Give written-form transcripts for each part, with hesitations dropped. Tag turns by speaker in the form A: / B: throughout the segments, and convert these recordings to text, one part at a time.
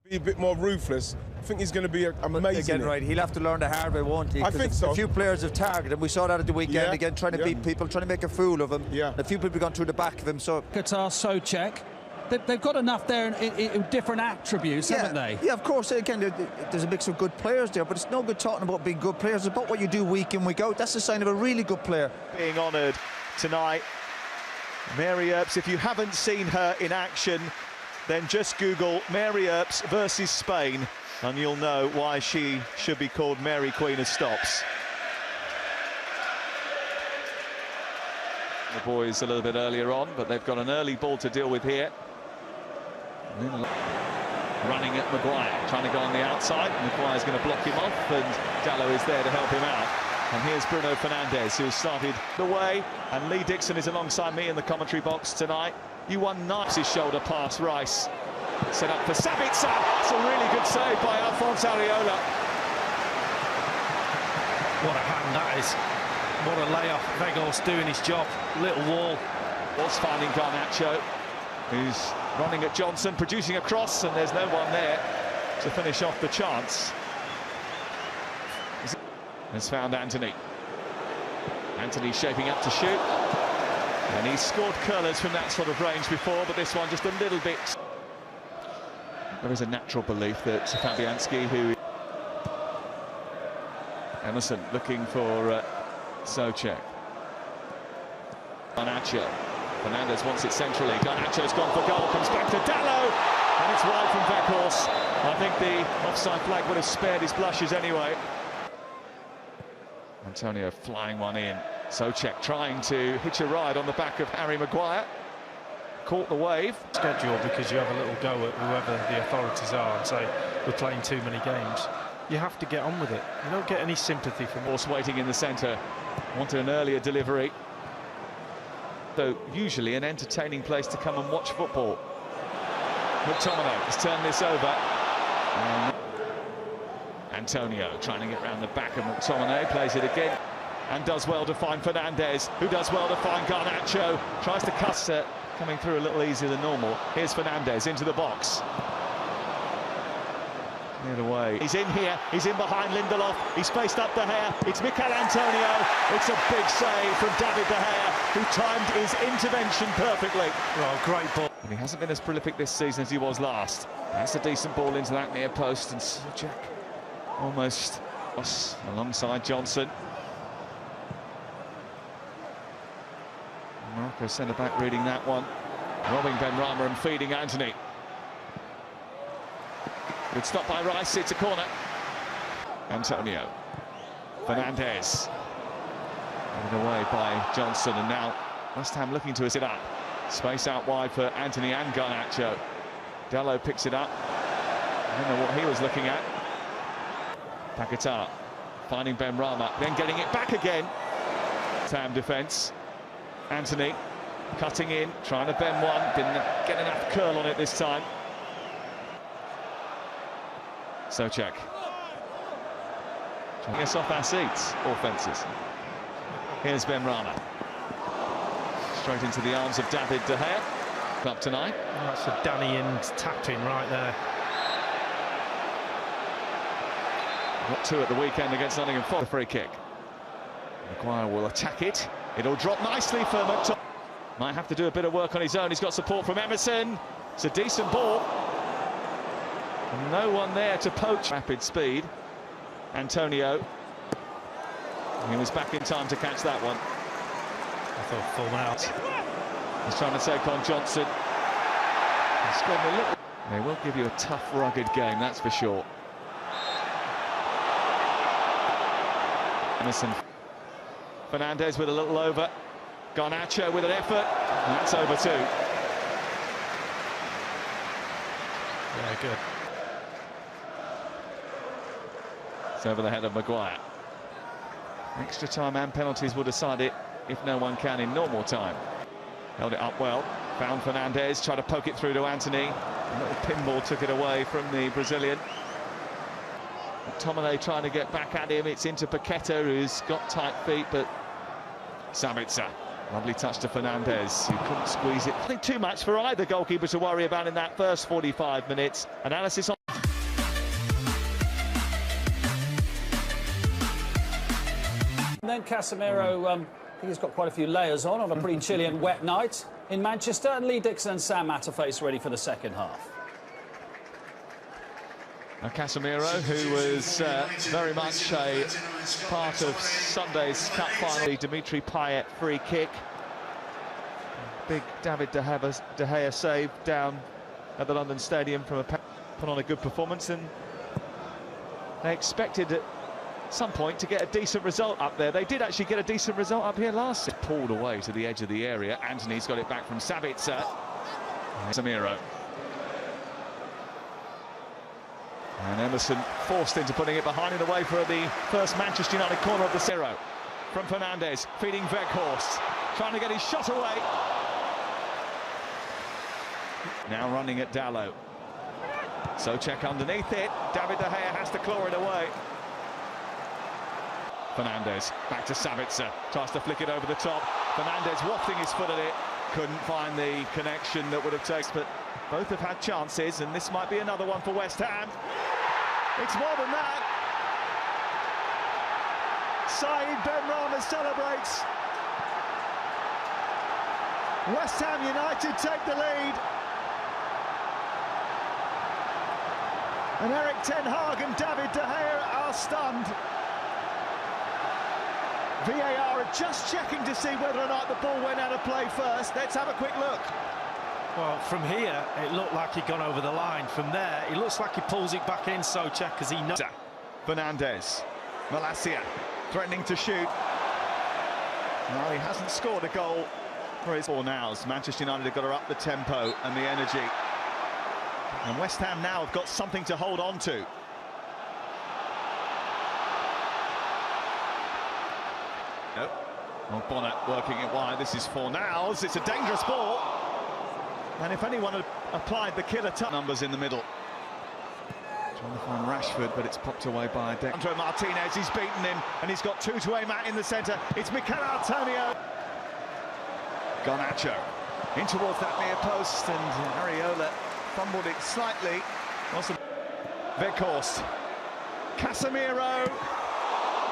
A: Be a bit more ruthless. I think he's going to be amazing.
B: Again, right, he'll have to learn the hard way, won't he?
A: I think so.
B: A few players have targeted him. We saw that at the weekend again, trying to beat people, trying to make a fool of him.
A: Yeah.
B: A few people gone through the back of him. So
C: Qatar, Souček. They've got enough there in different attributes, haven't they?
B: Yeah, of course. Again, there's a mix of good players there, but it's no good talking about being good players. It's about what you do week in, week out. That's a sign of a really good player.
D: Being honoured tonight. Mary Earps, if you haven't seen her in action, then just Google Mary Earps versus Spain, and you'll know why she should be called Mary Queen of Stops. The boys a little bit earlier on, but they've got an early ball to deal with here. Running at Maguire, trying to go on the outside. Maguire's going to block him off, and Dallo is there to help him out. And here's Bruno Fernandes, who started the way, and Lee Dixon is alongside me in the commentary box tonight. You won nice his shoulder pass, Rice. Set up for Sabitzer. It's a really good save by Alphonse Areola.
E: What a hand that is. What a layoff. Weghorst doing his job. Little wall.
D: Was finding Garnacho, who's running at Johnson, producing a cross, and there's no one there to finish off the chance. Has found Anthony. Anthony shaping up to shoot. And he's scored curlers from that sort of range before, but this one just a little bit. There is a natural belief that Fabianski, who... Emerson looking for Souček. Garnacho. Fernandes wants it centrally. Garnacho's gone for goal, comes back to Dallo, and it's wide from Weghorst. I think the offside flag would have spared his blushes anyway. Antonio flying one in. Souček trying to hitch a ride on the back of Harry Maguire. Caught the wave.
E: Schedule, because you have a little go at whoever the authorities are and say, we're playing too many games. You have to get on with it. You don't get any sympathy from
D: Horse waiting in the centre. Wanted an earlier delivery. So usually an entertaining place to come and watch football. McTominay has turned this over. And Antonio trying to get round the back of McTominay, plays it again and does well to find Fernandes, who does well to find Garnacho, tries to cuss it, coming through a little easier than normal. Here's Fernandes into the box. Cleared away. He's in here, he's in behind Lindelof, he's spaced up De Gea, it's Mikel Antonio, it's a big save from David De Gea, who timed his intervention perfectly.
E: Oh, great ball.
D: And he hasn't been as prolific this season as he was last. That's a decent ball into that near post, and Souček almost alongside Johnson. Morocco centre-back reading that one. Robbing Benrahma and feeding Anthony. Good stop by Rice, it's a corner. Antonio. Fernandes. Given away by Johnson, and now West Ham looking to set up. Space out wide for Anthony and Garnacho. Dallo picks it up. I don't know what he was looking at. Paquetá finding Benrahma, then getting it back again. Tam defence. Anthony cutting in, trying to bend one, didn't get enough curl on it this time. Souček. Taking us off our seats, all fences. Here's Benrahma. Straight into the arms of David De Gea. Up tonight.
E: Oh, that's a Danny Ings tap-in right there.
D: Got two at the weekend against Nottingham Forest. Free kick. Maguire will attack it. It'll drop nicely for McTominay. Might have to do a bit of work on his own. He's got support from Emerson. It's a decent ball. And no one there to poach. Rapid speed. Antonio. He was back in time to catch that one.
E: I thought full out.
D: He's trying to take on Johnson. He's got a little... They will give you a tough, rugged game, that's for sure. Emerson. Fernandes with a little over. Garnacho with an effort. And that's over too.
E: Yeah, good.
D: It's over the head of Maguire. Extra time and penalties will decide it if no one can in normal time. Held it up well. Found Fernandes. Tried to poke it through to Anthony. A little pinball took it away from the Brazilian. McTominay trying to get back at him. It's into Paquetá, who's got tight feet, but Sabitzer. Lovely touch to Fernandes, who couldn't squeeze it. I think too much for either goalkeeper to worry about in that first 45 minutes. Analysis on...
C: And then Casemiro, I think he's got quite a few layers on a pretty chilly and wet night in Manchester. And Lee Dixon and Sam Matterface ready for the second half.
D: Now Casemiro, who was very much a part of Sunday's cup final. Dimitri Payet free kick. Big David De Gea save down at the London Stadium from put on a good performance, and they expected at some point to get a decent result up there. They did actually get a decent result up here last season. Pulled away to the edge of the area. Anthony's got it back from Sabitzer. Casemiro. And Emerson forced into putting it behind and away for the first Manchester United corner of the zero. From Fernandes, feeding Weghorst, trying to get his shot away. Now running at Dalot. Souček underneath it. David De Gea has to claw it away. Fernandes back to Sabitzer, tries to flick it over the top. Fernandes wafting his foot at it, couldn't find the connection that would have taken, but both have had chances, and this might be another one for West Ham. It's more than that. Saeed Benrahma celebrates. West Ham United take the lead. And Erik ten Hag and David De Gea are stunned. VAR are just checking to see whether or not the ball went out of play first. Let's have a quick look.
E: Well, from here, it looked like he'd gone over the line. From there, it looks like he pulls it back in, Souček, because he knows.
D: Fernandes, Malacia, threatening to shoot. Well, he hasn't scored a goal for his 4 nows. Manchester United have got to up the tempo and the energy. And West Ham now have got something to hold on to. Nope. Well, Bonnet working it wide. This is 4 nows. It's a dangerous ball. And if anyone had applied the killer numbers in the middle. Trying to find Rashford, but it's popped away by Andre Martinez. He's beaten him, and he's got 2 to aim at in the centre. It's Mikel Antonio. Garnacho in towards that near post, and Areola fumbled it slightly. Also, Weghorst. Casemiro.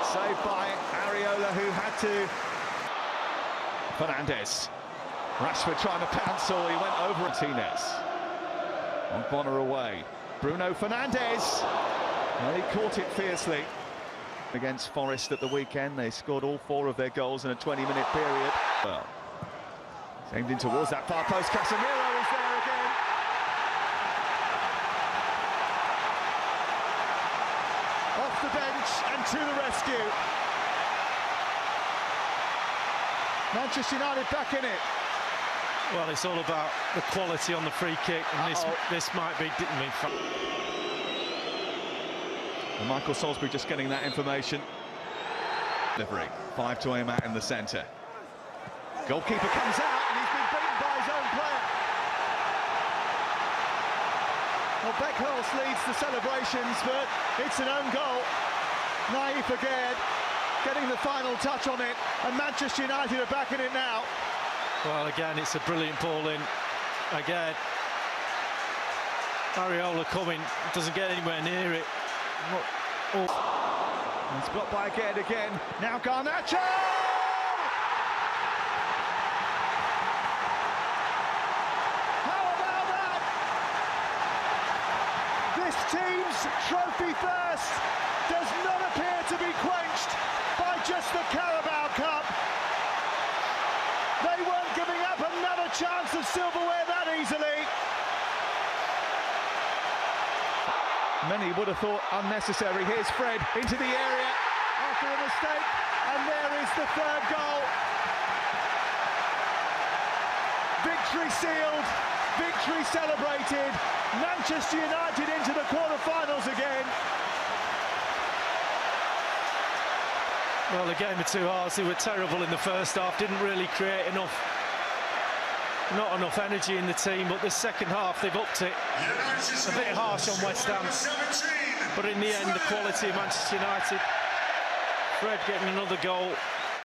D: Saved by Areola, who had to. Fernandes. Rashford trying to pounce, or he went over Martinez. On Bonner away. Bruno Fernandes. Well, he caught it fiercely. Against Forest at the weekend, they scored all 4 of their goals in a 20-minute period. Well, aimed in towards that far post. Casemiro is there again. Off the bench and to the rescue. Manchester United back in it.
E: Well, it's all about the quality on the free kick, and this might be, didn't mean fun.
D: And Michael Salisbury just getting that information. Delivery, 5 to aim at in the centre. Goalkeeper comes out, and he's been beaten by his own player. Well, Weghorst leads the celebrations, but it's an own goal. Naif Aguerd getting the final touch on it, and Manchester United are back in it now.
E: Well, again, it's a brilliant ball in. Again, Areola coming, doesn't get anywhere near it.
D: It's blocked by Aguerd again. Now Garnacho! How about that? This team's trophy thirst does not appear to be quenched by just the Carabao Cup. They weren't giving up another chance of silverware that easily. Many would have thought unnecessary. Here's Fred into the area after a mistake, and there is the 3rd goal. Victory sealed, victory celebrated. Manchester United into the quarter-finals again.
E: Well, the game of 2 halves, they were terrible in the first half, didn't really create not enough energy in the team, but the second half they've upped it. A bit harsh on West Ham, but in the end the quality of Manchester United. Fred getting another goal,